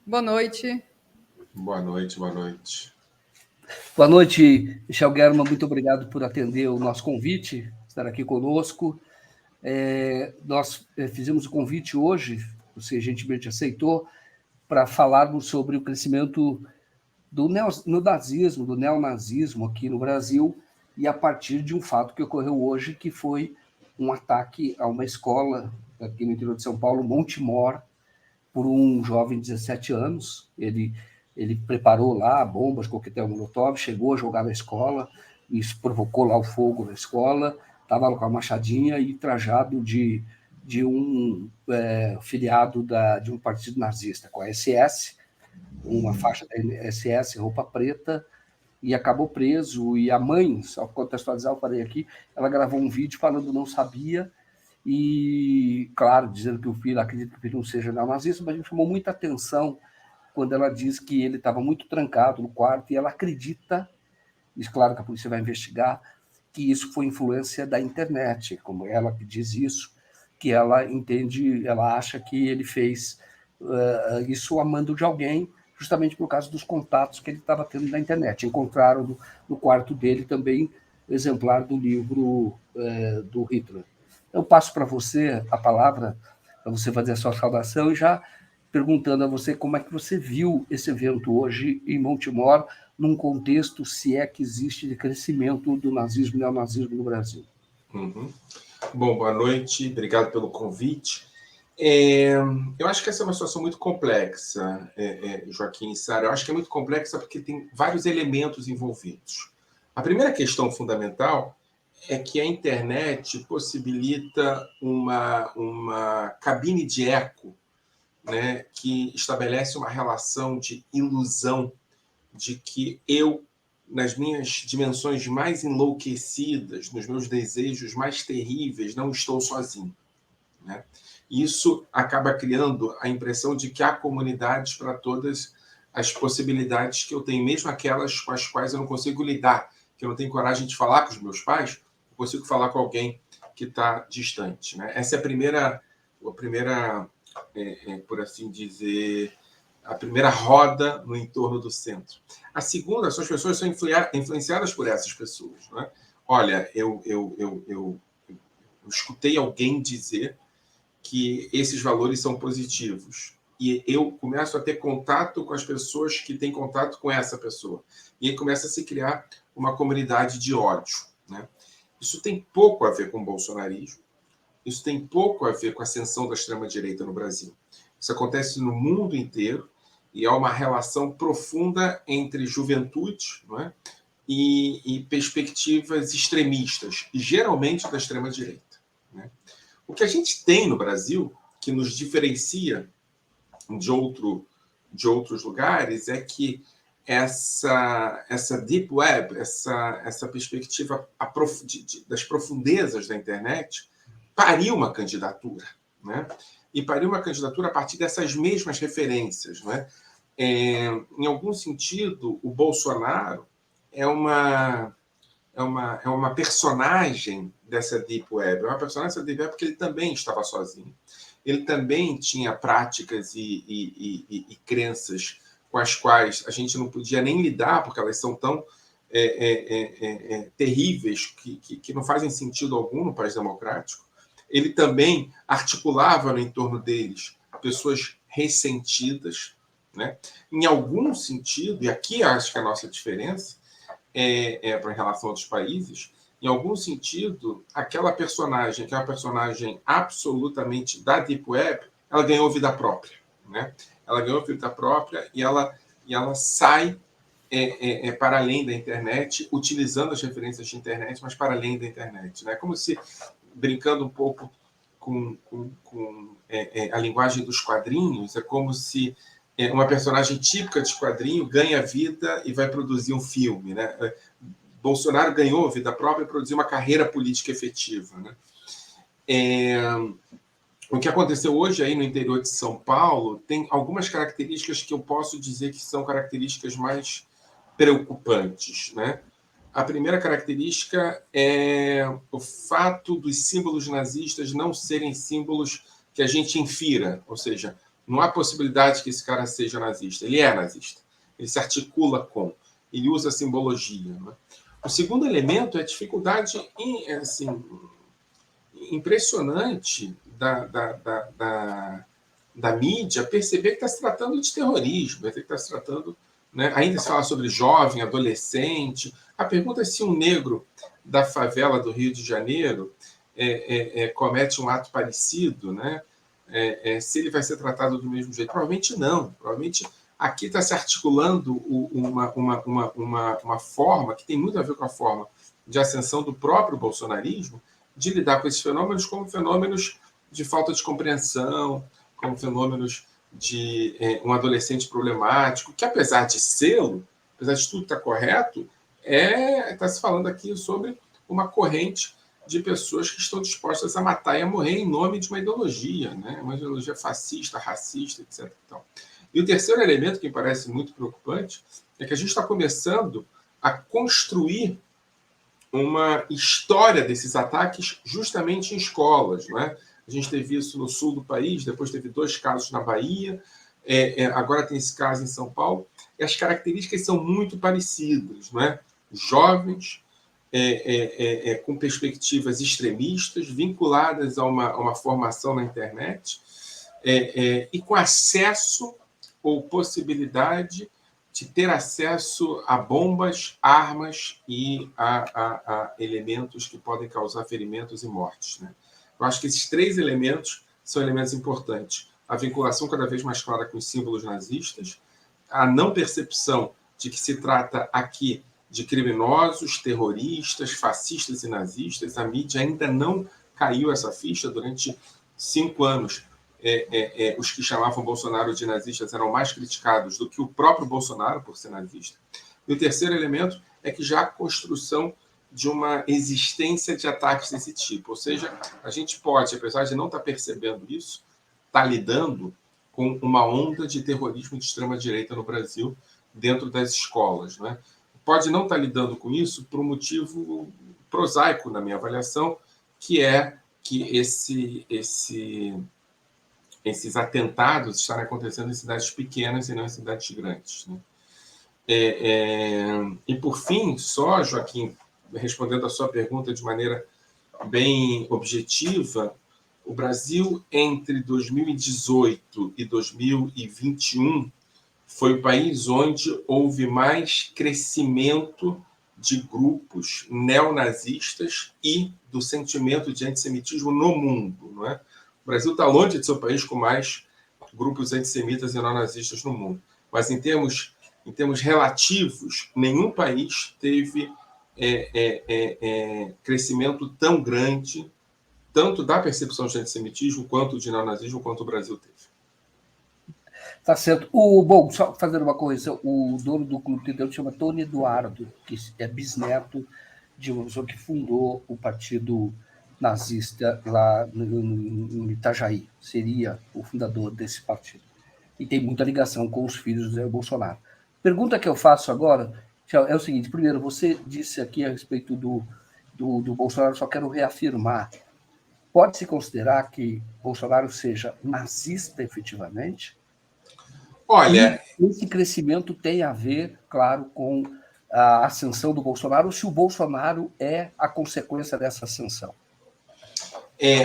Boa noite. Boa noite, boa noite. Boa noite, Michel German, muito obrigado por atender o nosso convite, estar aqui conosco. Nós fizemos o convite hoje, você gentilmente aceitou, para falarmos sobre o crescimento do neonazismo aqui no Brasil, e a partir de um fato que ocorreu hoje, que foi um ataque a uma escola aqui no interior de São Paulo, Montemor, por um jovem de 17 anos. Ele preparou lá bombas, coquetel Molotov, chegou a jogar na escola, isso provocou lá o fogo na escola, estava com a machadinha e trajado de um filiado de um partido nazista, com a SS, uma faixa da SS, roupa preta, e acabou preso. E a mãe, só para contextualizar, eu falei aqui, ela gravou um vídeo falando não sabia, e, claro, dizendo que o filho, acredita que o filho não seja neonazista, mas me chamou muita atenção quando ela diz que ele estava muito trancado no quarto, e ela acredita, e claro que a polícia vai investigar, que isso foi influência da internet, como ela que diz isso, que ela entende, ela acha que ele fez isso a mando de alguém, justamente por causa dos contatos que ele estava tendo na internet. Encontraram no quarto dele também o exemplar do livro do Hitler. Eu passo para você a palavra, para você fazer a sua saudação, e já perguntando a você como é que você viu esse evento hoje em Montemor, num contexto, se é que existe, de crescimento do nazismo e neonazismo no Brasil. Bom, boa noite, obrigado pelo convite. Eu acho que essa é uma situação muito complexa, Joaquim e Sara. Eu acho que é muito complexa porque tem vários elementos envolvidos. A primeira questão fundamental é que a internet possibilita uma cabine de eco, né, que estabelece uma relação de ilusão de que eu, nas minhas dimensões mais enlouquecidas, nos meus desejos mais terríveis, não estou sozinho, né? Isso acaba criando a impressão de que há comunidades para todas as possibilidades que eu tenho, mesmo aquelas com as quais eu não consigo lidar, que eu não tenho coragem de falar com os meus pais, eu consigo falar com alguém que está distante, né? Essa é a primeira por assim dizer, a primeira roda no entorno do centro. A segunda, essas pessoas são influenciadas por essas pessoas, né? Olha, eu escutei alguém dizer que esses valores são positivos, e eu começo a ter contato com as pessoas que têm contato com essa pessoa, e aí começa a se criar uma comunidade de ódio, né? Isso tem pouco a ver com o bolsonarismo, isso tem pouco a ver com a ascensão da extrema-direita no Brasil. Isso acontece no mundo inteiro, e há uma relação profunda entre juventude, não é? e perspectivas extremistas, geralmente da extrema-direita, né? O que a gente tem no Brasil, que nos diferencia de outros lugares, é que essa deep web, essa perspectiva das profundezas da internet, pariu uma candidatura, né? E pariu uma candidatura a partir dessas mesmas referências, né? Em algum sentido, o Bolsonaro é uma personagem dessa Deep Web. É uma personagem dessa Deep Web porque ele também estava sozinho. Ele também tinha práticas e crenças com as quais a gente não podia nem lidar, porque elas são tão terríveis que não fazem sentido algum no país democrático. Ele também articulava no entorno deles pessoas ressentidas, né? Em algum sentido, e aqui acho que a nossa diferença para em relação a outros países, em algum sentido, aquela personagem, que é uma personagem absolutamente da Deep Web, ela ganhou vida própria, né? Ela ganhou vida própria e ela sai para além da internet, utilizando as referências de internet, mas para além da internet, né? Como se, brincando um pouco com a linguagem dos quadrinhos, é como se uma personagem típica de quadrinho ganha vida e vai produzir um filme, né? Bolsonaro ganhou vida própria e produziu uma carreira política efetiva, né? O que aconteceu hoje aí no interior de São Paulo tem algumas características que eu posso dizer que são características mais preocupantes, né? A primeira característica é o fato dos símbolos nazistas não serem símbolos que a gente infira, ou seja, Não há possibilidade que esse cara seja nazista. Ele é nazista. Ele se articula com. Ele usa simbologia. Né? O segundo elemento é a dificuldade assim, impressionante da mídia perceber que está se tratando de terrorismo, que está se tratando, né? Ainda se fala sobre jovem, adolescente. A pergunta é se um negro da favela do Rio de Janeiro comete um ato parecido, né? Se ele vai ser tratado do mesmo jeito. Provavelmente não. Provavelmente aqui está se articulando uma forma que tem muito a ver com a forma de ascensão do próprio bolsonarismo de lidar com esses fenômenos como fenômenos de falta de compreensão, como fenômenos de um adolescente problemático, que apesar de sê-lo, apesar de tudo estar correto, está se falando aqui sobre uma corrente de pessoas que estão dispostas a matar e a morrer em nome de uma ideologia, né? Uma ideologia fascista, racista, etc. E o terceiro elemento que me parece muito preocupante é que a gente está começando a construir uma história desses ataques justamente em escolas, né? A gente teve isso no sul do país, depois teve 2 casos na Bahia, agora tem esse caso em São Paulo, e as características são muito parecidas, né? Jovens com perspectivas extremistas, vinculadas a uma formação na internet, e com acesso ou possibilidade de ter acesso a bombas, armas e a elementos que podem causar ferimentos e mortes. Né? Eu acho que esses 3 elementos são elementos importantes. A vinculação cada vez mais clara com os símbolos nazistas, a não percepção de que se trata aqui de criminosos, terroristas, fascistas e nazistas. A mídia ainda não caiu essa ficha durante 5 anos. Os que chamavam Bolsonaro de nazistas eram mais criticados do que o próprio Bolsonaro por ser nazista. E o terceiro elemento é que já há construção de uma existência de ataques desse tipo. Ou seja, a gente pode, apesar de não estar percebendo isso, estar lidando com uma onda de terrorismo de extrema-direita no Brasil dentro das escolas. Né? Pode não estar lidando com isso por um motivo prosaico, na minha avaliação, que é que esses atentados estarem acontecendo em cidades pequenas e não em cidades grandes. Né? E, por fim, só, Joaquim, respondendo a sua pergunta de maneira bem objetiva, o Brasil, entre 2018 e 2021, foi o país onde houve mais crescimento de grupos neonazistas e do sentimento de antissemitismo no mundo. Não é? O Brasil está longe de ser o país com mais grupos antissemitas e neonazistas no mundo. Mas, em termos relativos, nenhum país teve crescimento tão grande, tanto da percepção de antissemitismo, quanto de neonazismo, quanto o Brasil teve. Tá certo. Bom, só fazendo uma correção, o dono do Clube 38 chama Tony Eduardo, que é bisneto de uma pessoa que fundou o partido nazista lá no Itajaí. Seria o fundador desse partido. E tem muita ligação com os filhos do Bolsonaro. Pergunta que eu faço agora é o seguinte. Primeiro, você disse aqui a respeito do Bolsonaro, só quero reafirmar. Pode-se considerar que Bolsonaro seja nazista efetivamente? Olha, e esse crescimento tem a ver, claro, com a ascensão do Bolsonaro, ou se o Bolsonaro é a consequência dessa ascensão?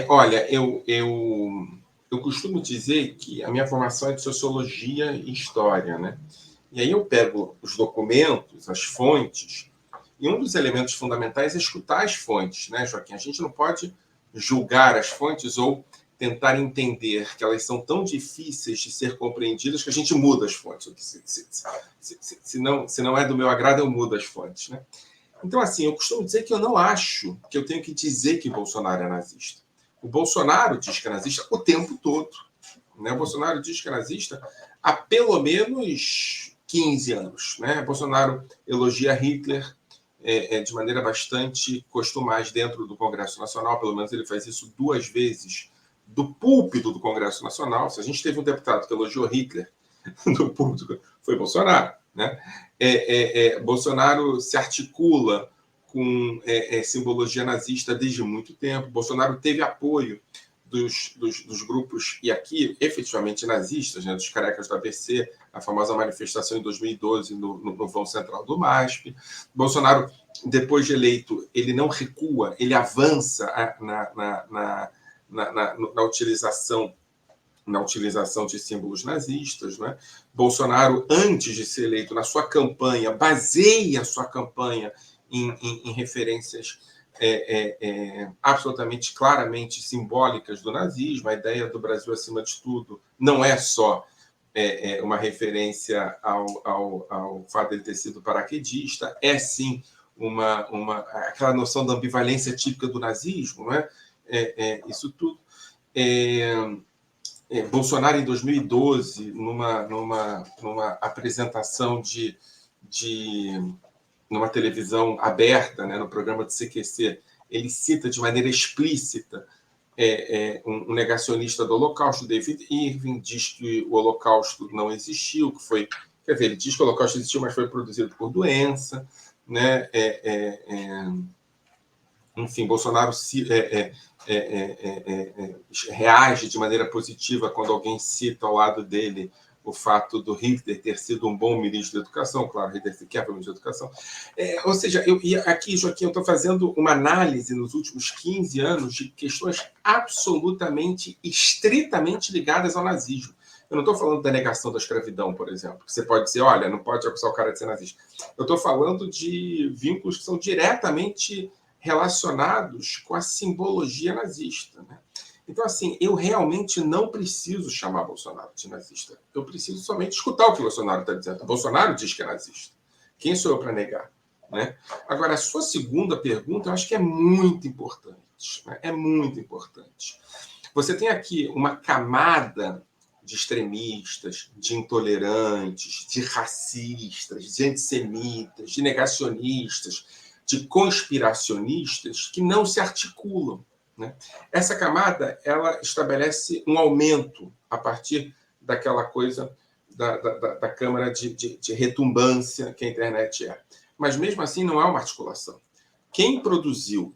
Olha, eu costumo dizer que a minha formação é de sociologia e história, né? E aí eu pego os documentos, as fontes, e um dos elementos fundamentais é escutar as fontes, né, Joaquim? A gente não pode julgar as fontes ou tentar entender que elas são tão difíceis de ser compreendidas que a gente muda as fontes. Se não é do meu agrado, eu mudo as fontes, né? Então, assim, eu costumo dizer que eu não acho que eu tenho que dizer que Bolsonaro é nazista. O Bolsonaro diz que é nazista o tempo todo. Né? O Bolsonaro diz que é nazista há pelo menos 15 anos. Né? O Bolsonaro elogia Hitler de maneira bastante costumaz dentro do Congresso Nacional. Pelo menos ele faz isso 2 vezes do púlpito do Congresso Nacional. Se a gente teve um deputado que elogiou Hitler no púlpito, foi Bolsonaro. Né? Bolsonaro se articula com simbologia nazista desde muito tempo. Bolsonaro teve apoio dos grupos, e aqui, efetivamente nazistas, né, dos carecas do ABC, a famosa manifestação em 2012 no vão central do MASP. Bolsonaro, depois de eleito, ele não recua, ele avança na utilização de símbolos nazistas, né? Bolsonaro, antes de ser eleito, na sua campanha, baseia a sua campanha em referências absolutamente claramente simbólicas do nazismo. A ideia do Brasil acima de tudo não é só uma referência ao fato de ele ter sido paraquedista, é sim aquela noção da ambivalência típica do nazismo, não é? Isso tudo. Bolsonaro, em 2012, numa apresentação numa televisão aberta, né, no programa do CQC, ele cita de maneira explícita um negacionista do Holocausto, David Irving, diz que o Holocausto não existiu, quer dizer, ele diz que o Holocausto existiu, mas foi produzido por doença, né? Enfim, Bolsonaro reage de maneira positiva quando alguém cita ao lado dele o fato do Hitler ter sido um bom ministro da educação. Claro, Hitler sequer foi ministro da educação. Ou seja, aqui, Joaquim, eu estou fazendo uma análise nos últimos 15 anos de questões absolutamente, estritamente ligadas ao nazismo. Eu não estou falando da negação da escravidão, por exemplo. Você pode dizer, olha, não pode acusar o cara de ser nazista. Eu estou falando de vínculos que são diretamente relacionados com a simbologia nazista, né? Então, assim, eu realmente não preciso chamar Bolsonaro de nazista. Eu preciso somente escutar o que o Bolsonaro está dizendo. O Bolsonaro diz que é nazista. Quem sou eu para negar? Né? Agora, a sua segunda pergunta, eu acho que é muito importante. Né? É muito importante. Você tem aqui uma camada de extremistas, de intolerantes, de racistas, de antissemitas, de negacionistas, de conspiracionistas que não se articulam. Né? Essa camada ela estabelece um aumento a partir daquela coisa da câmara de retumbância que a internet é. Mas, mesmo assim, não é uma articulação. Quem produziu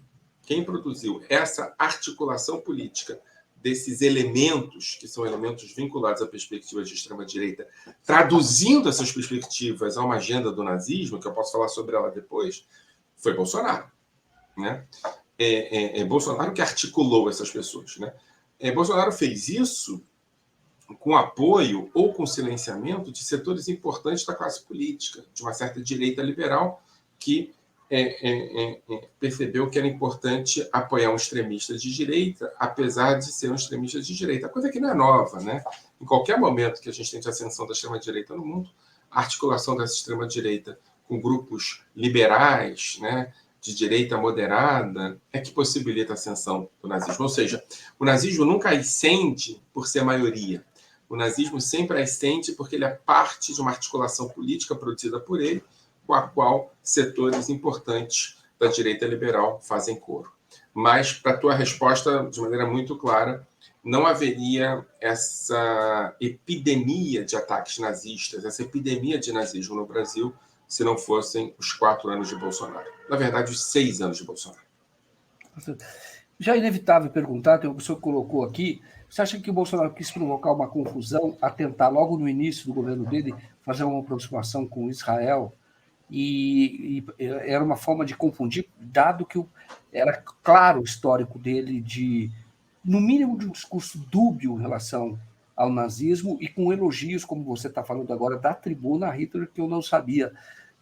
essa articulação política desses elementos, que são elementos vinculados a perspectivas de extrema-direita, traduzindo essas perspectivas a uma agenda do nazismo, que eu posso falar sobre ela depois, foi Bolsonaro. Né? Bolsonaro que articulou essas pessoas. Né? Bolsonaro fez isso com apoio ou com silenciamento de setores importantes da classe política, de uma certa direita liberal que percebeu que era importante apoiar um extremista de direita, apesar de ser um extremista de direita. A coisa que não é nova. Né? Em qualquer momento que a gente tem de ascensão da extrema-direita no mundo, a articulação dessa extrema-direita com grupos liberais, né, de direita moderada, é que possibilita a ascensão do nazismo. Ou seja, o nazismo nunca ascende por ser maioria. O nazismo sempre ascende porque ele é parte de uma articulação política produzida por ele, com a qual setores importantes da direita liberal fazem coro. Mas, para a tua resposta, de maneira muito clara, não haveria essa epidemia de ataques nazistas, essa epidemia de nazismo no Brasil, se não fossem os 4 anos de Bolsonaro. Na verdade, os 6 anos de Bolsonaro. Já é inevitável perguntar, tem uma pessoa que colocou aqui, você acha que o Bolsonaro quis provocar uma confusão, a tentar, logo no início do governo dele, fazer uma aproximação com Israel, e era uma forma de confundir, dado que era claro o histórico dele de, no mínimo, de um discurso dúbio em relação ao nazismo e com elogios, como você está falando agora, da tribuna a Hitler, que eu não sabia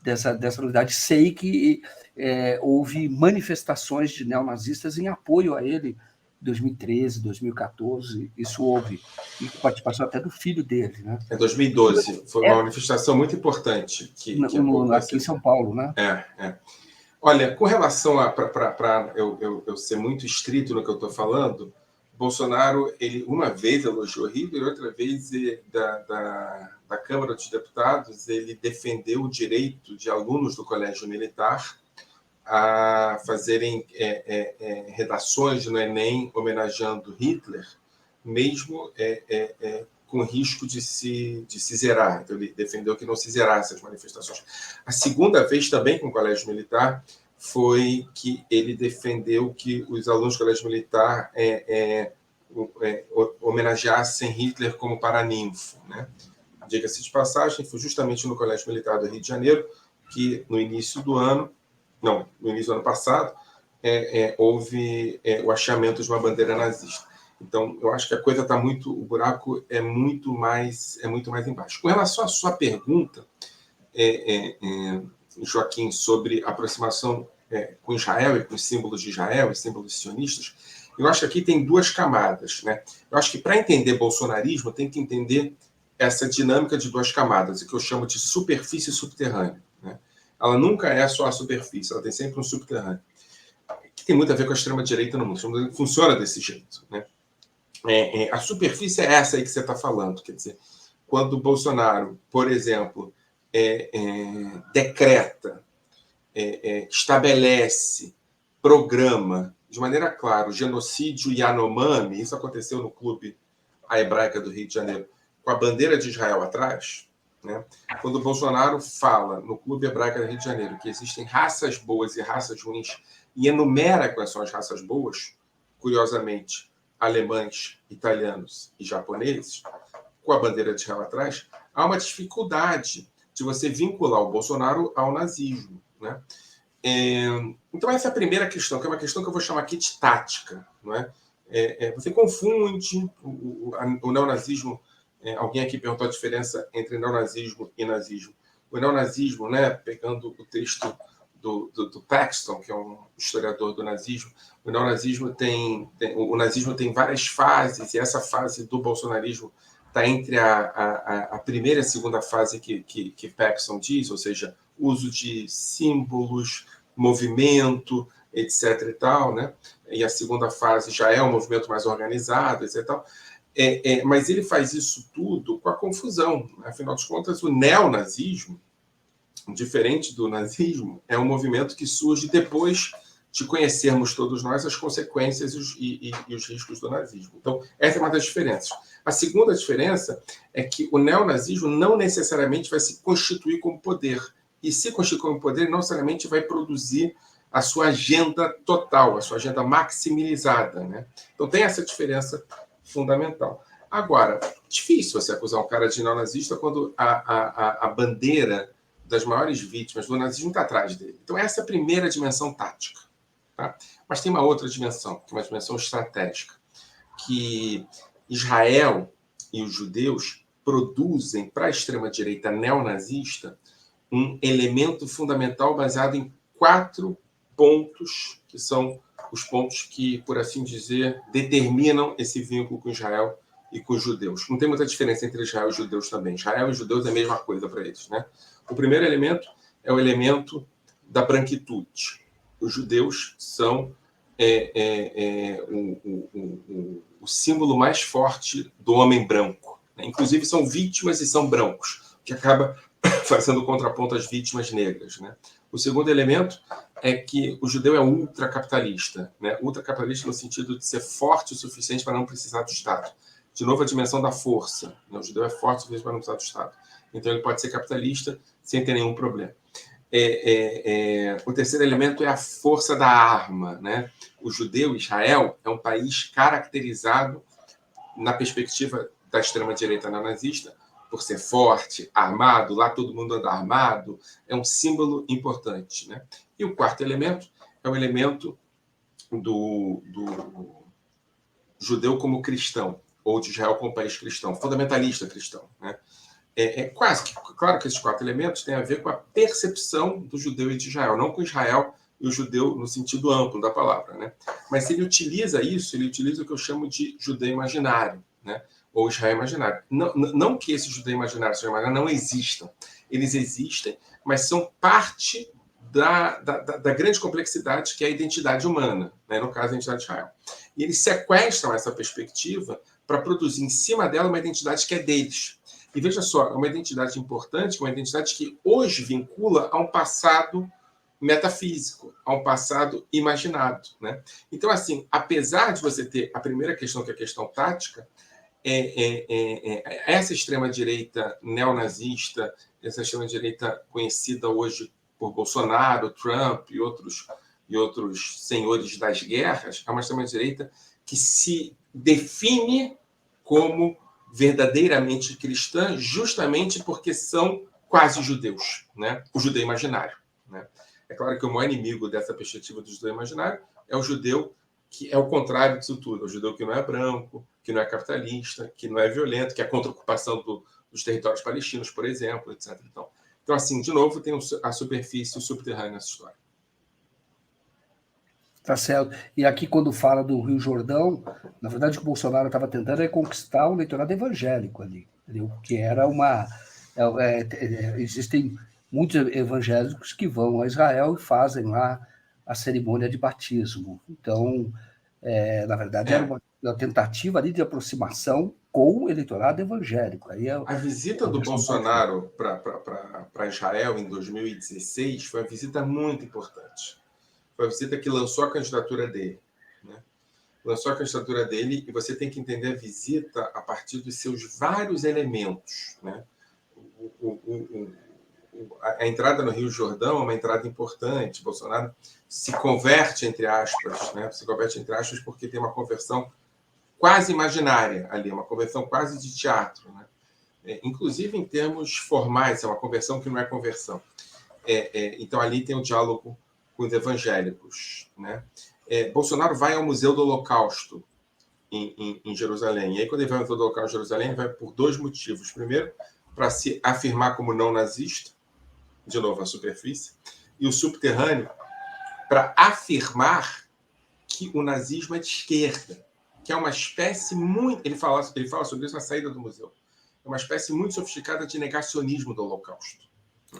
dessa novidade. Sei que houve manifestações de neonazistas em apoio a ele em 2013, 2014, isso houve, e com participação até do filho dele. Né? 2012, foi uma manifestação muito importante aqui em São Paulo. Né? Olha, com relação para eu ser muito estrito no que eu estou falando, Bolsonaro, ele uma vez elogiou Hitler, outra vez da Câmara dos Deputados, ele defendeu o direito de alunos do Colégio Militar a fazerem redações no Enem homenageando Hitler, mesmo com risco de se zerar. Então, ele defendeu que não se zerasse as manifestações. A segunda vez, também com o Colégio Militar, foi que ele defendeu que os alunos do Colégio Militar homenageassem Hitler como paraninfo, né? Diga-se de passagem, foi justamente no Colégio Militar do Rio de Janeiro que, no início do ano passado, houve o hasteamento de uma bandeira nazista. Então, eu acho que a coisa está o buraco é muito mais embaixo. Com relação à sua pergunta, Joaquim, sobre a aproximação com Israel e com os símbolos de Israel, os símbolos sionistas, eu acho que aqui tem duas camadas, né? Eu acho que para entender bolsonarismo tem que entender essa dinâmica de duas camadas, que eu chamo de superfície e subterrâneo, né? Ela nunca é só a superfície, ela tem sempre um subterrâneo, que tem muito a ver com a extrema-direita no mundo. Funciona desse jeito, né? A superfície é essa aí que você está falando, quer dizer, quando o Bolsonaro, por exemplo, decreta, estabelece, programa, de maneira clara, o genocídio Yanomami, isso aconteceu no Clube A Hebraica do Rio de Janeiro, com a bandeira de Israel atrás, né? Quando o Bolsonaro fala no Clube Hebraica do Rio de Janeiro que existem raças boas e raças ruins, e enumera quais são as raças boas, curiosamente, alemães, italianos e japoneses, com a bandeira de Israel atrás, há uma dificuldade de você vincular o Bolsonaro ao nazismo, né? Então, essa é a primeira questão, que é uma questão que eu vou chamar aqui de tática, não é? Você confunde o neonazismo. Alguém aqui perguntou a diferença entre neonazismo e nazismo. O neonazismo, né, pegando o texto do Paxton, que é um historiador do nazismo, o nazismo tem várias fases, e essa fase do bolsonarismo está entre a primeira e a segunda fase que Paxton diz, ou seja, uso de símbolos, movimento, etc. e tal, né? E a segunda fase já é um movimento mais organizado, etc. E tal. Mas ele faz isso tudo com a confusão. Afinal de contas, o neonazismo, diferente do nazismo, é um movimento que surge depois de conhecermos todos nós as consequências e os riscos do nazismo. Então, essa é uma das diferenças. A segunda diferença é que o neonazismo não necessariamente vai se constituir como poder. E se constituir como poder, não necessariamente vai produzir a sua agenda total, a sua agenda maximizada, né? Então, tem essa diferença fundamental. Agora, difícil você acusar um cara de neonazista quando a bandeira das maiores vítimas do nazismo está atrás dele. Então, essa é a primeira dimensão tática. Tá? Mas tem uma outra dimensão, que é uma dimensão estratégica, que Israel e os judeus produzem para a extrema-direita neonazista um elemento fundamental baseado em 4 pontos, que são os pontos que, por assim dizer, determinam esse vínculo com Israel e com os judeus. Não tem muita diferença entre Israel e os judeus também. Israel e os judeus é a mesma coisa para eles, né? O primeiro elemento é o elemento da branquitude. Os judeus são o símbolo mais forte do homem branco, né? Inclusive, são vítimas e são brancos, que acaba fazendo contraponto às vítimas negras, né? O segundo elemento é que o judeu é ultracapitalista, né? Ultracapitalista no sentido de ser forte o suficiente para não precisar do Estado. De novo, a dimensão da força. O judeu é forte o suficiente para não precisar do Estado. Então, ele pode ser capitalista sem ter nenhum problema. O terceiro elemento é a força da arma, né? O judeu, Israel, é um país caracterizado, na perspectiva da extrema-direita nazista, por ser forte, armado, lá todo mundo anda armado, é um símbolo importante, né? E o quarto elemento é o elemento do judeu como cristão, ou de Israel como país cristão, fundamentalista cristão, né? Claro que esses 4 elementos têm a ver com a percepção do judeu e de Israel, não com Israel e o judeu no sentido amplo da palavra, né? Mas ele utiliza o que eu chamo de judeu imaginário, né? Ou Israel imaginário. Não que esse judeu imaginário, Israel imaginário não existam. Eles existem, mas são parte da grande complexidade que é a identidade humana, né? No caso, a identidade de Israel. E eles sequestram essa perspectiva para produzir em cima dela uma identidade que é deles. E veja só, é uma identidade importante, uma identidade que hoje vincula a um passado metafísico, a um passado imaginado, né? Então, assim, apesar de você ter a primeira questão, que é a questão tática, essa extrema-direita neonazista, essa extrema-direita conhecida hoje por Bolsonaro, Trump e outros senhores das guerras, é uma extrema-direita que se define como verdadeiramente cristã justamente porque são quase judeus, né? O judeu imaginário, né? É claro que o maior inimigo dessa perspectiva do judeu imaginário é o judeu que é o contrário disso tudo, é o judeu que não é branco, que não é capitalista, que não é violento, que é contra a ocupação dos territórios palestinos, por exemplo, etc. Então, assim, de novo, tem a superfície e o subterrâneo nessa história. Tá certo. E aqui, quando fala do Rio Jordão, na verdade, o que o Bolsonaro estava tentando é conquistar o eleitorado evangélico ali, entendeu? Que era uma. Existem muitos evangélicos que vão a Israel e fazem lá a cerimônia de batismo. Então, na verdade, era uma tentativa ali de aproximação com o eleitorado evangélico. Aí a visita do Bolsonaro para Israel em 2016 foi uma visita muito importante. Foi a visita que lançou a candidatura dele, né? Lançou a candidatura dele, e você tem que entender a visita a partir dos seus vários elementos, né? A entrada no Rio Jordão é uma entrada importante. Bolsonaro se converte, entre aspas, né? Se converte, entre aspas, porque tem uma conversão quase imaginária ali, uma conversão quase de teatro, né? Inclusive em termos formais, é uma conversão que não é conversão. Então ali tem um diálogo com os evangélicos, né? Bolsonaro vai ao Museu do Holocausto em Jerusalém. E aí, quando ele vai ao Museu do Holocausto em Jerusalém, ele vai por dois motivos. Primeiro, para se afirmar como não nazista, de novo a superfície, e o subterrâneo, para afirmar que o nazismo é de esquerda, que é uma espécie muito... Ele fala sobre isso na saída do museu. É uma espécie muito sofisticada de negacionismo do Holocausto.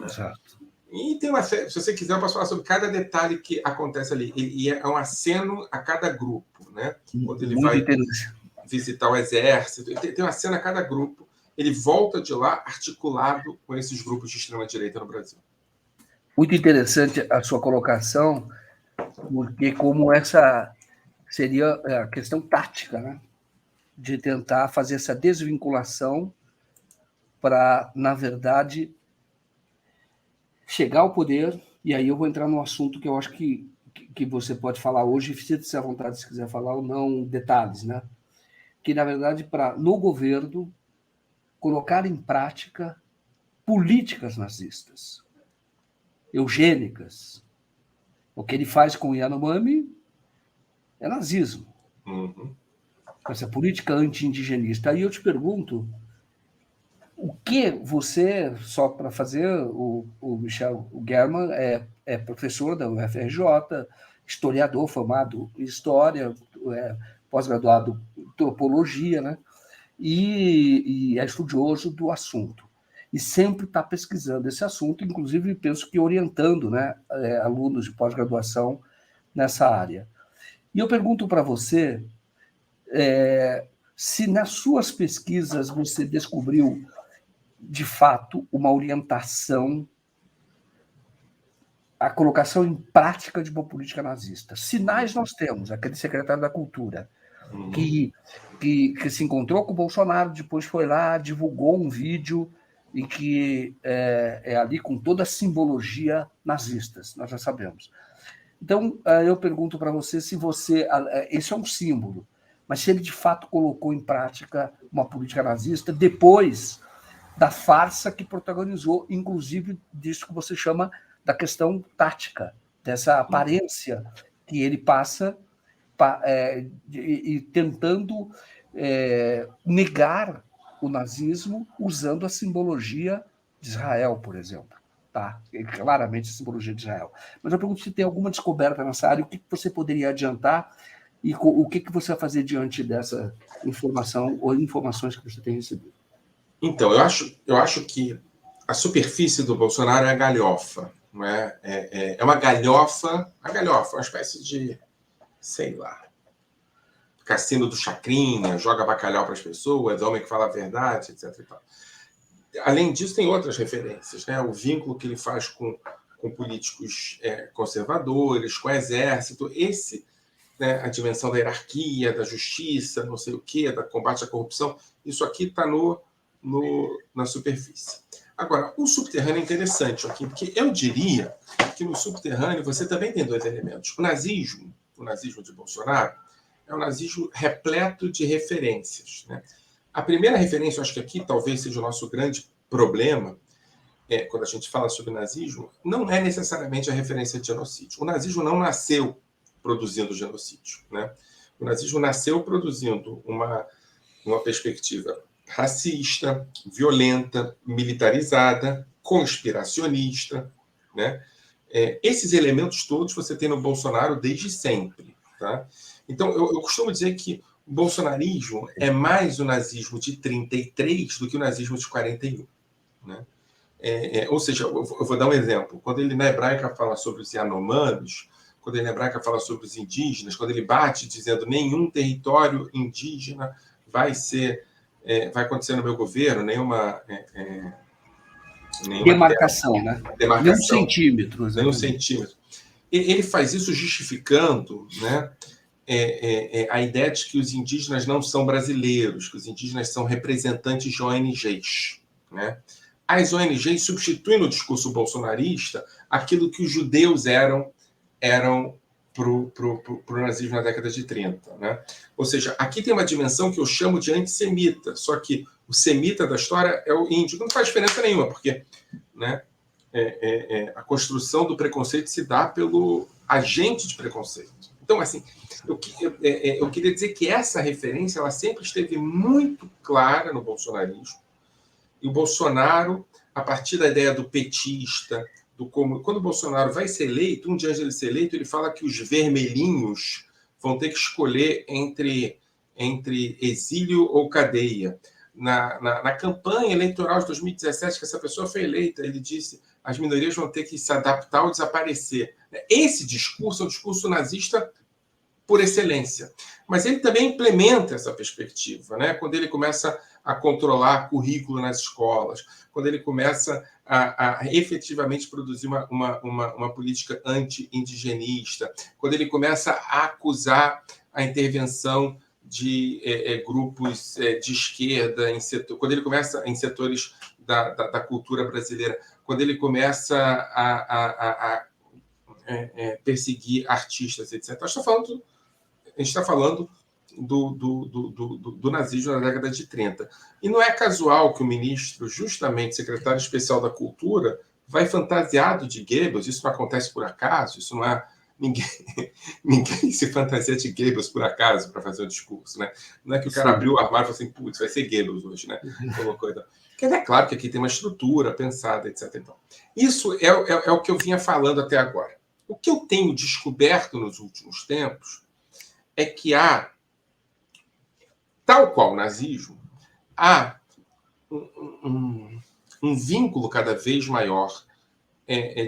Exato. E tem se você quiser, eu posso falar sobre cada detalhe que acontece ali. E é um aceno a cada grupo, né? Quando ele vai visitar o exército, tem uma cena a cada grupo. Ele volta de lá articulado com esses grupos de extrema-direita no Brasil. Muito interessante a sua colocação, porque como essa seria a questão tática, né? De tentar fazer essa desvinculação para, na verdade, chegar ao poder, e aí eu vou entrar num assunto que eu acho que você pode falar hoje, sinta-se à vontade se quiser falar ou não, detalhes, né? Que, na verdade, para, no governo, colocar em prática políticas nazistas, eugênicas. O que ele faz com o Yanomami é nazismo. Uhum. Essa política anti-indigenista. Aí eu te pergunto, o que você, só para fazer, o Michel German é professor da UFRJ, historiador formado em História, pós-graduado em Antropologia, né? E é estudioso do assunto. E sempre está pesquisando esse assunto, inclusive penso que orientando, né, alunos de pós-graduação nessa área. E eu pergunto para você se nas suas pesquisas você descobriu de fato, uma orientação à colocação em prática de uma política nazista. Sinais nós temos, aquele secretário da Cultura, que se encontrou com o Bolsonaro, depois foi lá, divulgou um vídeo em que é ali com toda a simbologia nazistas, nós já sabemos. Então, eu pergunto para você se você... Esse é um símbolo, mas se ele de fato colocou em prática uma política nazista depois da farsa que protagonizou, inclusive disso que você chama da questão tática, dessa aparência que ele passa e tentando negar o nazismo usando a simbologia de Israel, por exemplo. Tá? Claramente a simbologia de Israel. Mas eu pergunto se tem alguma descoberta nessa área, o que você poderia adiantar e o que você vai fazer diante dessa informação ou informações que você tem recebido. Então, eu acho que a superfície do Bolsonaro é a galhofa. Não é? É uma galhofa, uma espécie de, sei lá, cassino do Chacrinha, joga bacalhau para as pessoas, homem que fala a verdade, etc. E tal. Além disso, tem outras referências, né? O vínculo que ele faz com políticos conservadores, com o exército, né, a dimensão da hierarquia, da justiça, não sei o quê, da combate à corrupção, isso aqui está na superfície. Agora, o subterrâneo é interessante aqui, porque eu diria que no subterrâneo você também tem dois elementos. O nazismo de Bolsonaro, é um nazismo repleto de referências, né? A primeira referência, eu acho que aqui talvez seja o nosso grande problema, quando a gente fala sobre nazismo, não é necessariamente a referência de genocídio. O nazismo não nasceu produzindo genocídio, né? O nazismo nasceu produzindo uma perspectiva racista, violenta, militarizada, conspiracionista, né? Esses elementos todos você tem no Bolsonaro desde sempre, tá? Então, eu costumo dizer que o bolsonarismo é mais o nazismo de 33 do que o nazismo de 41, né? Ou seja, eu vou dar um exemplo. Quando ele na hebraica fala sobre os Yanomamis, quando ele na hebraica fala sobre os indígenas, quando ele bate dizendo nenhum território indígena vai acontecer no meu governo, nenhuma demarcação, né? Nenhum demarcação, centímetro, nenhum exatamente. centímetro. Ele faz isso justificando, né, a ideia de que os indígenas não são brasileiros, que os indígenas são representantes de ONGs, né? As ONGs substituem no discurso bolsonarista aquilo que os judeus eram para o nazismo na década de 30. Né? Ou seja, aqui tem uma dimensão que eu chamo de antissemita, só que o semita da história é o índio. Não faz diferença nenhuma, porque, né, a construção do preconceito se dá pelo agente de preconceito. Então, assim, eu queria dizer que essa referência ela sempre esteve muito clara no bolsonarismo. E o Bolsonaro, a partir da ideia do petista, quando o Bolsonaro vai ser eleito, um dia antes de ele ser eleito, ele fala que os vermelhinhos vão ter que escolher entre exílio ou cadeia. Na campanha eleitoral de 2017, que essa pessoa foi eleita, ele disse as minorias vão ter que se adaptar ou desaparecer. Esse discurso é um discurso nazista por excelência. Mas ele também implementa essa perspectiva, né? Quando ele começa a controlar currículo nas escolas, quando ele começa a efetivamente produzir uma política anti-indigenista, quando ele começa a acusar a intervenção de grupos de esquerda, quando ele começa em setores da cultura brasileira, quando ele começa a perseguir artistas, etc. A gente está falando do nazismo na década de 30. E não é casual que o ministro, justamente secretário especial da Cultura, vai fantasiado de Goebbels. Isso não acontece por acaso, isso não é... Ninguém se fantasia de Goebbels por acaso para fazer o discurso, né? Não é que o cara abriu o armário e falou assim, putz, vai ser Goebbels hoje, né? Porque é claro que aqui tem uma estrutura pensada, etc. Então, isso é o que eu vinha falando até agora. O que eu tenho descoberto nos últimos tempos é que há, tal qual o nazismo, há um vínculo cada vez maior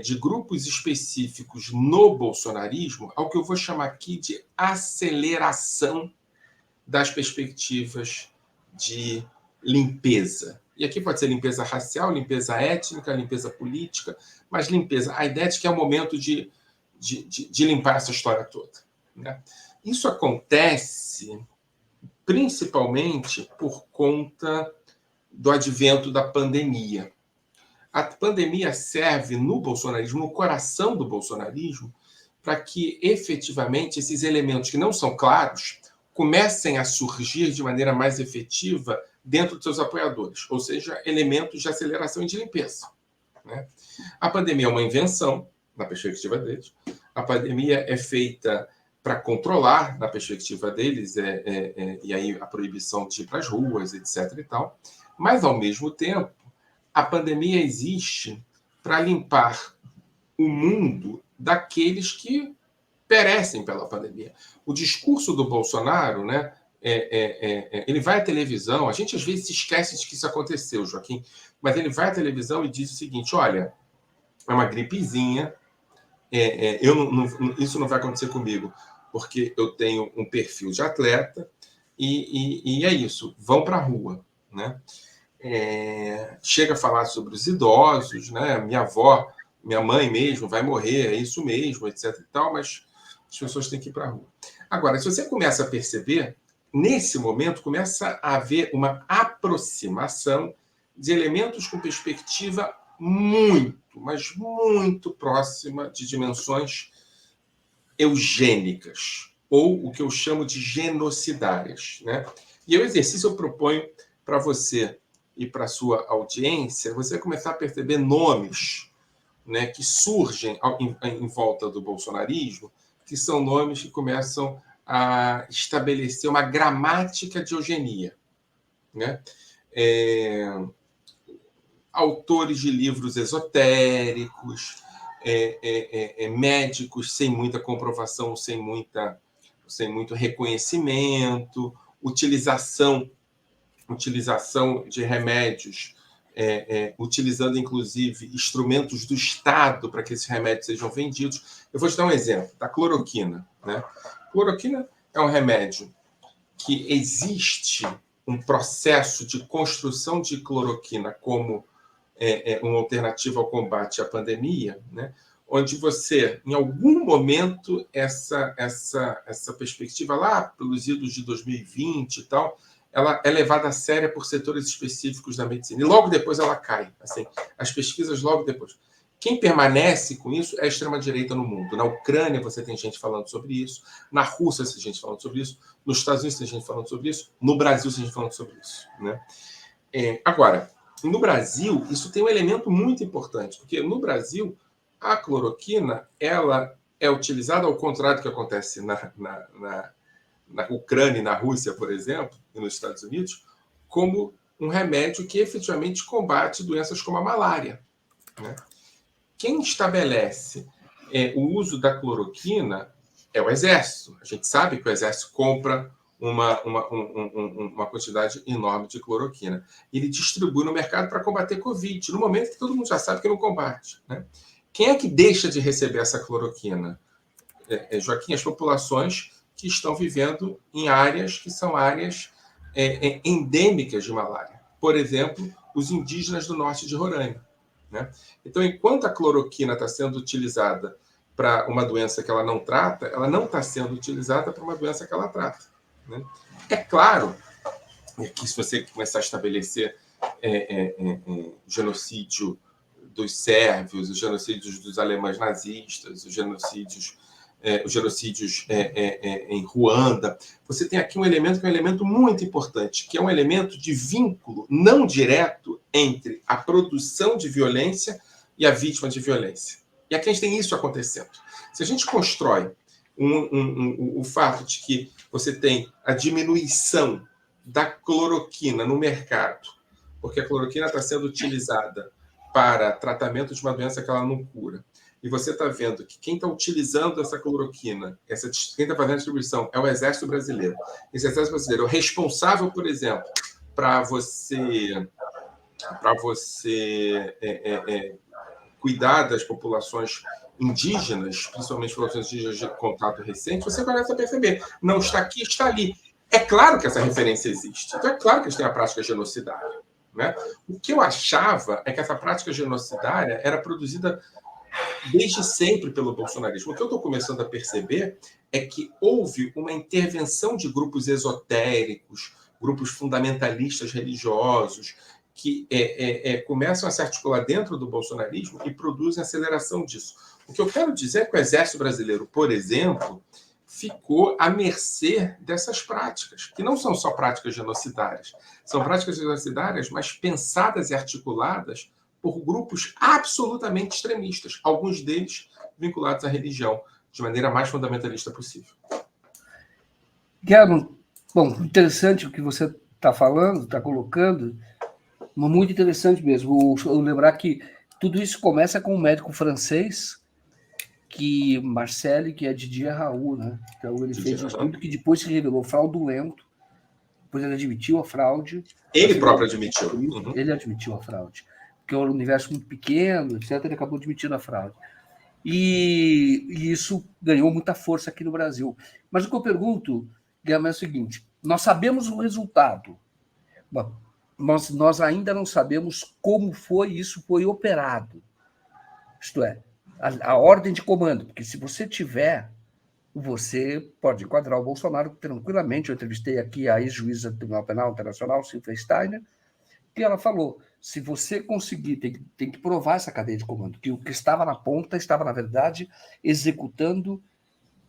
de grupos específicos no bolsonarismo ao que eu vou chamar aqui de aceleração das perspectivas de limpeza. E aqui pode ser limpeza racial, limpeza étnica, limpeza política, mas limpeza, a ideia de que é o momento de limpar essa história toda, né? Isso acontece principalmente por conta do advento da pandemia. A pandemia serve no bolsonarismo, no coração do bolsonarismo, para que efetivamente esses elementos que não são claros comecem a surgir de maneira mais efetiva dentro dos seus apoiadores, ou seja, elementos de aceleração e de limpeza, né? A pandemia é uma invenção, na perspectiva deles. A pandemia é feita para controlar, na perspectiva deles, e aí a proibição de ir para as ruas, etc. e tal. Mas, ao mesmo tempo, a pandemia existe para limpar o mundo daqueles que perecem pela pandemia. O discurso do Bolsonaro, né, ele vai à televisão, a gente às vezes se esquece de que isso aconteceu, Joaquim, mas ele vai à televisão e diz o seguinte, olha, é uma gripezinha, isso não vai acontecer comigo, porque eu tenho um perfil de atleta e é isso, vão para a rua, né? Chega a falar sobre os idosos, né? Minha avó, minha mãe mesmo vai morrer, é isso mesmo, etc. e tal, mas as pessoas têm que ir para a rua. Agora, se você começa a perceber, nesse momento começa a haver uma aproximação de elementos com perspectiva muito, mas muito próxima de dimensões eugênicas, ou o que eu chamo de genocidárias, né? E o exercício eu proponho para você e para a sua audiência, você começar a perceber nomes, né, que surgem em volta do bolsonarismo, que são nomes que começam a estabelecer uma gramática de eugenia, né? Autores de livros esotéricos, médicos sem muita comprovação, sem muito reconhecimento, utilização de remédios, utilizando inclusive instrumentos do Estado para que esses remédios sejam vendidos. Eu vou te dar um exemplo, da cloroquina, né? Cloroquina é um remédio que existe um processo de construção de cloroquina como uma alternativa ao combate à pandemia, né? Onde você, em algum momento, essa perspectiva lá, pelos idos de 2020 e tal, ela é levada a séria por setores específicos da medicina. E logo depois ela cai. Assim, as pesquisas logo depois. Quem permanece com isso é a extrema-direita no mundo. Na Ucrânia você tem gente falando sobre isso, na Rússia você tem gente falando sobre isso, nos Estados Unidos tem gente falando sobre isso, no Brasil tem gente falando sobre isso, né? Agora, no Brasil, isso tem um elemento muito importante, porque no Brasil, a cloroquina ela é utilizada, ao contrário do que acontece na Ucrânia e na Rússia, por exemplo, e nos Estados Unidos, como um remédio que efetivamente combate doenças como a malária, né? Quem estabelece o uso da cloroquina é o Exército. A gente sabe que o Exército compra uma quantidade enorme de cloroquina. Ele distribui no mercado para combater Covid, no momento que todo mundo já sabe que não combate, né? Quem é que deixa de receber essa cloroquina? Joaquim, as populações que estão vivendo em áreas que são áreas endêmicas de malária. Por exemplo, os indígenas do norte de Roraima, né? Então, enquanto a cloroquina está sendo utilizada para uma doença que ela não trata, ela não está sendo utilizada para uma doença que ela trata, né? É claro que se você começar a estabelecer genocídio dos sérvios, os genocídios dos alemães nazistas, os genocídios em Ruanda, você tem aqui um elemento que é um elemento muito importante, que é um elemento de vínculo não direto entre a produção de violência e a vítima de violência. E aqui a gente tem isso acontecendo. Se a gente constrói o fato de que você tem a diminuição da cloroquina no mercado, porque a cloroquina está sendo utilizada para tratamento de uma doença que ela não cura, e você está vendo que quem está utilizando essa cloroquina, quem está fazendo a distribuição, é o Exército Brasileiro. Esse Exército Brasileiro é o responsável, por exemplo, para você cuidar das populações indígenas, principalmente populações indígenas de contato recente, você começa a perceber, não está aqui, está ali. É claro que essa referência existe. Então é claro que a gente tem a prática genocidária, né? O que eu achava é que essa prática genocidária era produzida desde sempre pelo bolsonarismo. O que eu estou começando a perceber é que houve uma intervenção de grupos esotéricos, grupos fundamentalistas religiosos, que começam a se articular dentro do bolsonarismo e produzem aceleração disso. O que eu quero dizer é que o Exército Brasileiro, por exemplo, ficou à mercê dessas práticas, que não são só práticas genocidárias, são práticas genocidárias, mas pensadas e articuladas por grupos absolutamente extremistas, alguns deles vinculados à religião, de maneira mais fundamentalista possível. Guilherme, bom, interessante o que você está falando, está colocando, muito interessante mesmo. Eu lembrar que tudo isso começa com um médico francês, que Marcel, que é Didier Raoult, né? Então ele fez um estudo que depois se revelou fraudulento, depois ele admitiu a fraude. Ele próprio admitiu. Uhum. Ele admitiu a fraude. Porque é um universo muito pequeno, etc., ele acabou admitindo a fraude. E isso ganhou muita força aqui no Brasil. Mas o que eu pergunto, Guilherme, é o seguinte: nós sabemos o resultado, mas nós ainda não sabemos como isso foi operado. Isto é, a ordem de comando. Porque se você tiver, você pode enquadrar o Bolsonaro tranquilamente. Eu entrevistei aqui a ex-juíza do Tribunal Penal Internacional, Silvia Steiner, que ela falou: se você conseguir, tem que provar essa cadeia de comando, que o que estava na ponta estava, na verdade, executando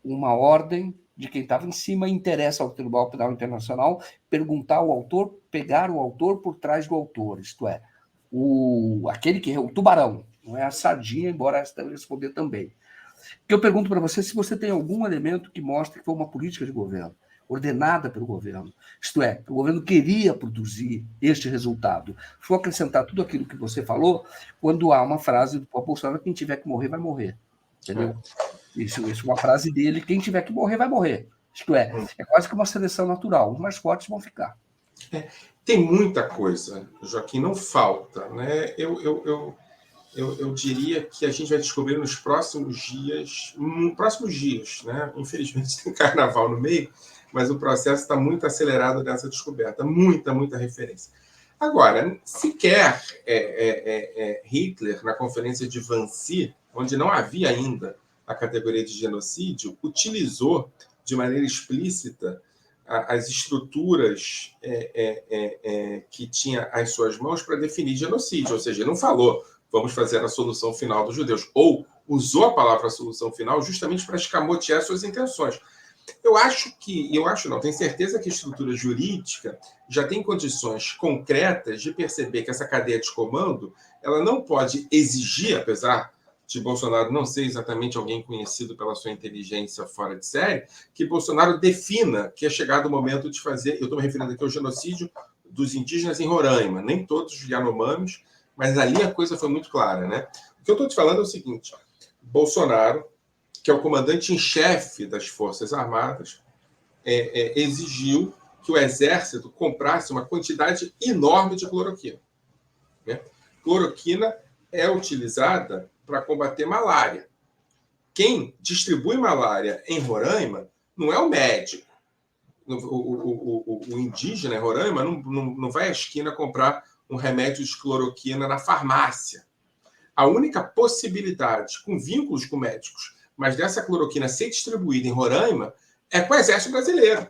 uma ordem de quem estava em cima, interessa ao Tribunal Penal Internacional perguntar ao autor, pegar o autor por trás do autor, isto é, aquele que é o tubarão, não é a sardinha, embora essa deve responder também. Que eu pergunto para você se você tem algum elemento que mostre que foi uma política de governo, ordenada pelo governo. Isto é, o governo queria produzir este resultado. Vou acrescentar tudo aquilo que você falou quando há uma frase do Bolsonaro: quem tiver que morrer, vai morrer. Entendeu? Isso é uma frase dele: quem tiver que morrer, vai morrer. Isto é quase que uma seleção natural. Os mais fortes vão ficar. Tem muita coisa, Joaquim, não falta, né? Eu diria que a gente vai descobrir nos próximos dias, né? Infelizmente tem carnaval no meio, mas o processo está muito acelerado nessa descoberta, muita referência. Agora, sequer Hitler, na conferência de Wannsee, onde não havia ainda a categoria de genocídio, utilizou de maneira explícita as estruturas que tinha às suas mãos para definir genocídio, ou seja, ele não falou vamos fazer a solução final dos judeus, ou usou a palavra solução final justamente para escamotear suas intenções. Tenho certeza que a estrutura jurídica já tem condições concretas de perceber que essa cadeia de comando ela não pode exigir, apesar de Bolsonaro não ser exatamente alguém conhecido pela sua inteligência fora de série, que Bolsonaro defina que é chegado o momento de fazer, eu estou me referindo aqui ao genocídio dos indígenas em Roraima, nem todos os Yanomamis, mas ali a coisa foi muito clara, né? O que eu estou te falando é o seguinte: Bolsonaro, que é o comandante em chefe das Forças Armadas, exigiu que o Exército comprasse uma quantidade enorme de cloroquina. Né? Cloroquina é utilizada para combater malária. Quem distribui malária em Roraima não é o médico. O indígena em Roraima não vai à esquina comprar um remédio de cloroquina na farmácia. A única possibilidade, com vínculos com médicos, mas dessa cloroquina ser distribuída em Roraima, é com o Exército Brasileiro.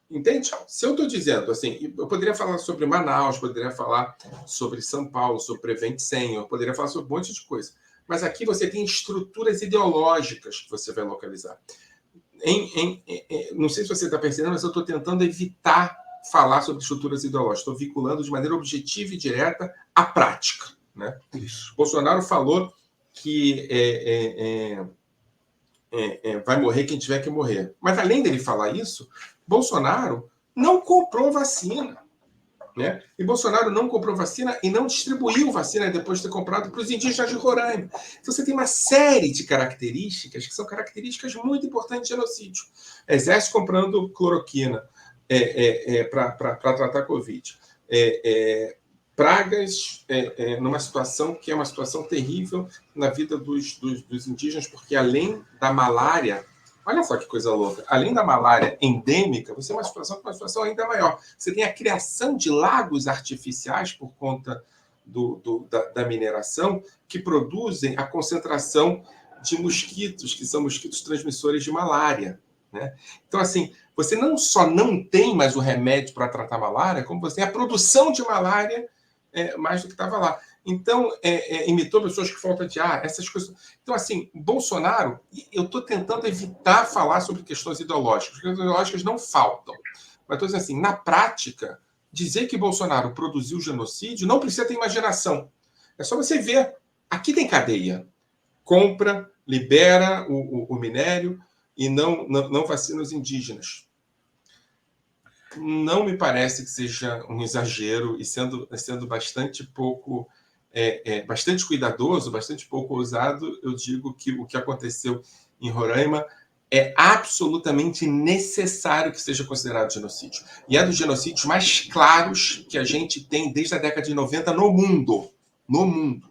Entende? Se eu estou dizendo assim, eu poderia falar sobre Manaus, poderia falar sobre São Paulo, sobre Prevent Senior, poderia falar sobre um monte de coisa. Mas aqui você tem estruturas ideológicas que você vai localizar. Não sei se você está percebendo, mas eu estou tentando evitar falar sobre estruturas ideológicas. Estou vinculando de maneira objetiva e direta à prática. Né? Isso. Bolsonaro falou que vai morrer quem tiver que morrer. Mas, além dele falar isso, Bolsonaro não comprou vacina. Né? E Bolsonaro não comprou vacina e não distribuiu vacina depois de ter comprado para os indígenas de Roraima. Então você tem uma série de características que são características muito importantes de genocídio. Exército comprando cloroquina para tratar Covid. Pragas numa situação que é uma situação terrível na vida dos indígenas, porque além da malária, olha só que coisa louca, além da malária endêmica, você tem uma situação ainda maior. Você tem a criação de lagos artificiais por conta da mineração que produzem a concentração de mosquitos, que são mosquitos transmissores de malária. Né? Então, assim, você não só não tem mais o remédio para tratar malária, como você tem a produção de malária mais do que estava lá. Então, imitou pessoas que faltam de ar, essas coisas. Então, assim, Bolsonaro, eu estou tentando evitar falar sobre questões ideológicas, porque as ideológicas não faltam. Mas estou dizendo assim, na prática, dizer que Bolsonaro produziu genocídio não precisa ter imaginação. É só você ver. Aqui tem cadeia. Compra, libera o minério e não vacina os indígenas. Não me parece que seja um exagero e sendo bastante pouco, bastante cuidadoso, bastante pouco ousado, eu digo que o que aconteceu em Roraima é absolutamente necessário que seja considerado genocídio. E é dos genocídios mais claros que a gente tem desde a década de 90 no mundo. No mundo.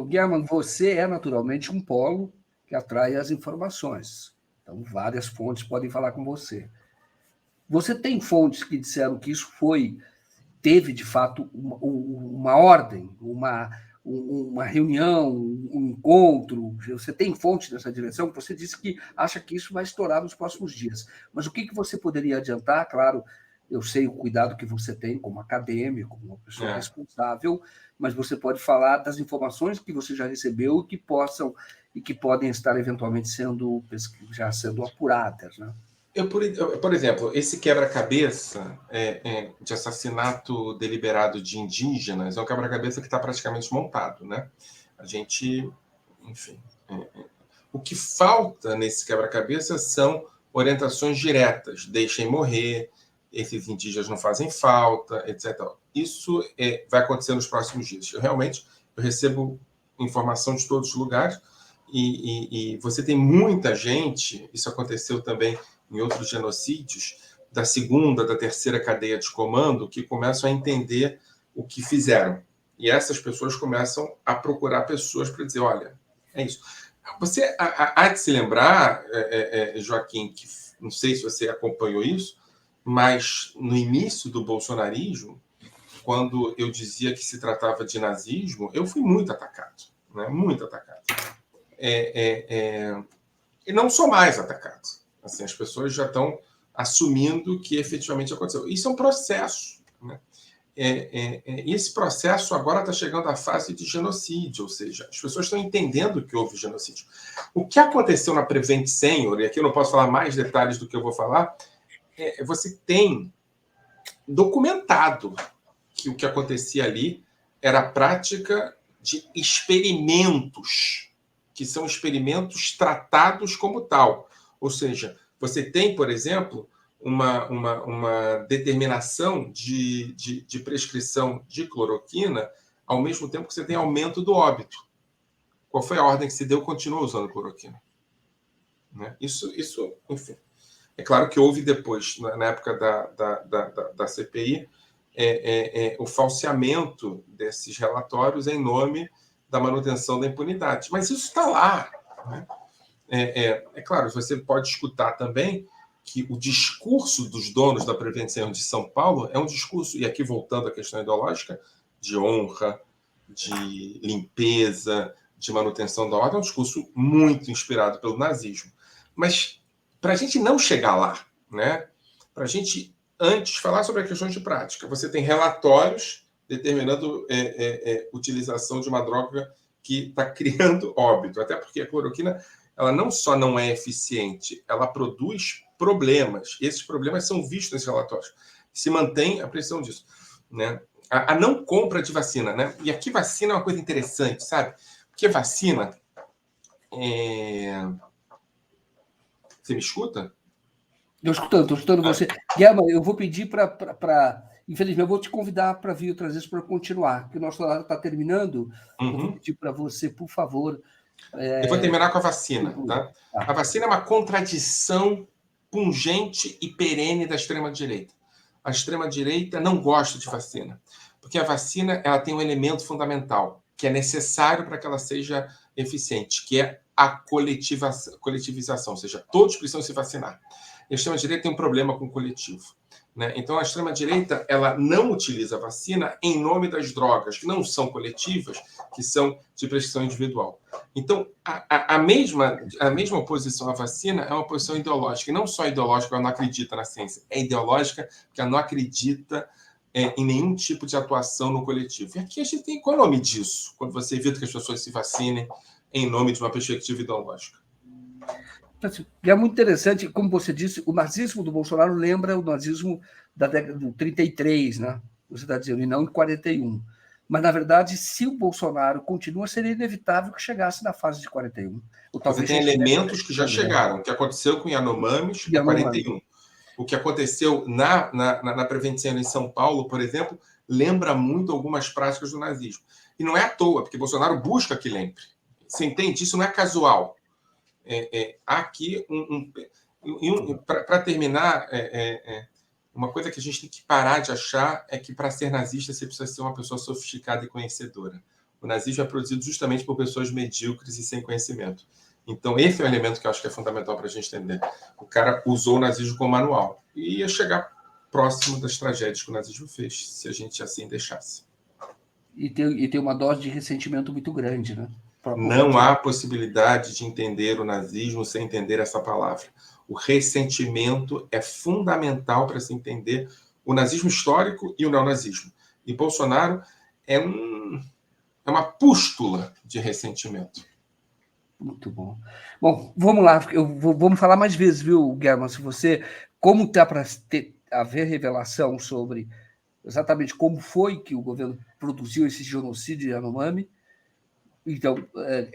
Guilherme, você é naturalmente um polo que atrai as informações. Então, várias fontes podem falar com você. Você tem fontes que disseram que isso teve, de fato, uma ordem, uma reunião, um encontro? Você tem fontes nessa direção? Você disse que acha que isso vai estourar nos próximos dias. Mas o que você poderia adiantar, claro, Eu sei o cuidado que você tem como acadêmico, como uma pessoa responsável, mas você pode falar das informações que você já recebeu e que podem estar eventualmente já sendo apuradas, né? Por exemplo, esse quebra-cabeça de assassinato deliberado de indígenas é um quebra-cabeça que está praticamente montado, né? A gente, enfim, o que falta nesse quebra-cabeça são orientações diretas. Deixem morrer, esses indígenas não fazem falta, etc. Isso vai acontecer nos próximos dias. Eu recebo informação de todos os lugares e você tem muita gente, isso aconteceu também em outros genocídios, da segunda, da terceira cadeia de comando, que começam a entender o que fizeram. E essas pessoas começam a procurar pessoas para dizer, olha, é isso. Você há de se lembrar, Joaquim, que não sei se você acompanhou isso, mas no início do bolsonarismo, quando eu dizia que se tratava de nazismo, eu fui muito atacado, né? Muito atacado. E não sou mais atacado. Assim, as pessoas já estão assumindo que efetivamente aconteceu. Isso é um processo, né? E esse processo agora está chegando à fase de genocídio, ou seja, as pessoas estão entendendo que houve genocídio. O que aconteceu na Prevent Senior, e aqui eu não posso falar mais detalhes do que eu vou falar, você tem documentado que o que acontecia ali era a prática de experimentos, que são experimentos tratados como tal. Ou seja, você tem, por exemplo, uma determinação de prescrição de cloroquina, ao mesmo tempo que você tem aumento do óbito. Qual foi a ordem que se deu? Continua usando cloroquina. Né? Isso, enfim. É claro que houve depois, na época da CPI, o falseamento desses relatórios em nome da manutenção da impunidade. Mas isso está lá. Né? Claro, você pode escutar também que o discurso dos donos da Prevenção de São Paulo é um discurso, e aqui voltando à questão ideológica, de honra, de limpeza, de manutenção da ordem, é um discurso muito inspirado pelo nazismo. Mas para a gente não chegar lá, né? Para a gente antes falar sobre a questão de prática, você tem relatórios determinando utilização de uma droga que está criando óbito, até porque a cloroquina ela não só não é eficiente, ela produz problemas. Esses problemas são vistos nesses relatórios. Se mantém a pressão disso, né? A não compra de vacina, né? E aqui vacina é uma coisa interessante, sabe? Porque vacina Você me escuta? Estou escutando você. Guilherme, eu vou pedir para. Infelizmente, eu vou te convidar para vir outras vezes para continuar, porque o nosso horário está terminando. Eu vou pedir para você, por favor. Eu vou terminar com a vacina. Tá? A vacina é uma contradição pungente e perene da extrema-direita. A extrema-direita não gosta de vacina, porque a vacina ela tem um elemento fundamental, que é necessário para que ela seja eficiente, que é a coletivização, ou seja, todos precisam se vacinar. A extrema-direita tem um problema com o coletivo. Né? Então, a extrema-direita ela não utiliza a vacina em nome das drogas, que não são coletivas, que são de prescrição individual. Então, a mesma oposição à vacina é uma posição ideológica. E não só ideológica, ela não acredita na ciência. É ideológica porque ela não acredita em nenhum tipo de atuação no coletivo. E aqui a gente tem qual é o nome disso? Quando você evita que as pessoas se vacinem em nome de uma perspectiva ideológica. É muito interessante, como você disse, o nazismo do Bolsonaro lembra o nazismo da década de 33, né? Você está dizendo, e não em 41. Mas, na verdade, se o Bolsonaro continua, seria inevitável que chegasse na fase de 41. Você tem elementos que já chegaram. O que aconteceu com Yanomamis em 41. O que aconteceu na Prevenção em São Paulo, por exemplo, lembra muito algumas práticas do nazismo. E não é à toa, porque Bolsonaro busca que lembre. Você entende? Isso não é casual. Aqui, para terminar, uma coisa que a gente tem que parar de achar é que para ser nazista você precisa ser uma pessoa sofisticada e conhecedora. O nazismo é produzido justamente por pessoas medíocres e sem conhecimento. Então, esse é um elemento que eu acho que é fundamental para a gente entender. O cara usou o nazismo como manual e ia chegar próximo das tragédias que o nazismo fez, se a gente assim deixasse. E tem uma dose de ressentimento muito grande, né? Não há possibilidade de entender o nazismo sem entender essa palavra. O ressentimento é fundamental para se entender o nazismo histórico e o neonazismo. E Bolsonaro é uma pústula de ressentimento. Muito bom. Bom, vamos lá. Vamos falar mais vezes, viu, Guerman? Se você, como está para haver revelação sobre exatamente como foi que o governo produziu esse genocídio Yanomami, então,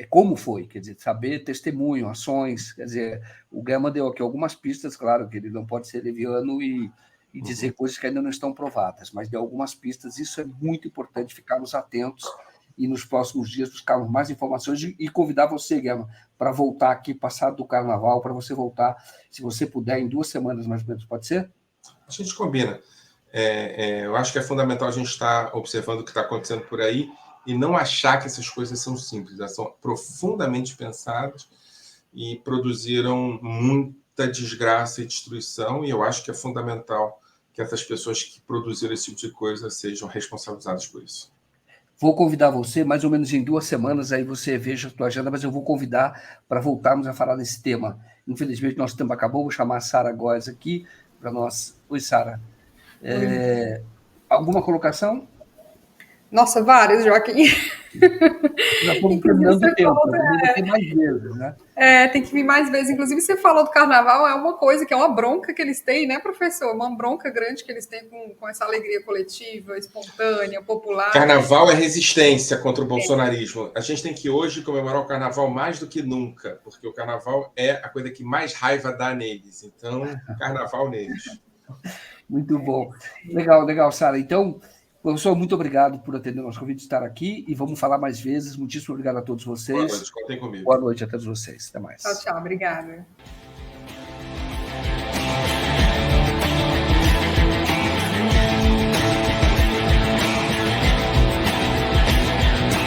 como foi, quer dizer, saber testemunho, ações, quer dizer, o Guerman deu aqui algumas pistas, claro que ele não pode ser leviano e dizer coisas que ainda não estão provadas, mas deu algumas pistas, isso é muito importante, ficarmos atentos e nos próximos dias buscarmos mais informações e convidar você, Guerman, para voltar aqui, passado do Carnaval, para você voltar, se você puder, em 2 semanas mais ou menos, pode ser? A gente combina. Eu acho que é fundamental a gente estar observando o que está acontecendo por aí e não achar que essas coisas são simples. Elas são profundamente pensadas e produziram muita desgraça e destruição, e eu acho que é fundamental que essas pessoas que produziram esse tipo de coisa sejam responsabilizadas por isso. Vou convidar você, mais ou menos em 2 semanas, aí você veja a sua agenda, mas eu vou convidar para voltarmos a falar desse tema. Infelizmente, nosso tempo acabou, vou chamar a Sara Góes aqui para nós. Oi, Sara. Alguma colocação? Nossa, várias, Joaquim. Já estamos terminando o tempo, ainda tem mais vezes, né? Tem que vir mais vezes. Inclusive, você falou do carnaval, é uma coisa que é uma bronca que eles têm, né, professor? Uma bronca grande que eles têm com essa alegria coletiva, espontânea, popular. Carnaval é resistência contra o bolsonarismo. A gente tem que hoje comemorar o carnaval mais do que nunca, porque o carnaval é a coisa que mais raiva dá neles. Então, carnaval neles. Muito bom. Legal, Sara. Então, professor, muito obrigado por atender o nosso convite de estar aqui e vamos falar mais vezes. Muitíssimo obrigado a todos vocês. Boa noite, contem comigo. Boa noite a todos vocês. Até mais. Tchau, obrigada.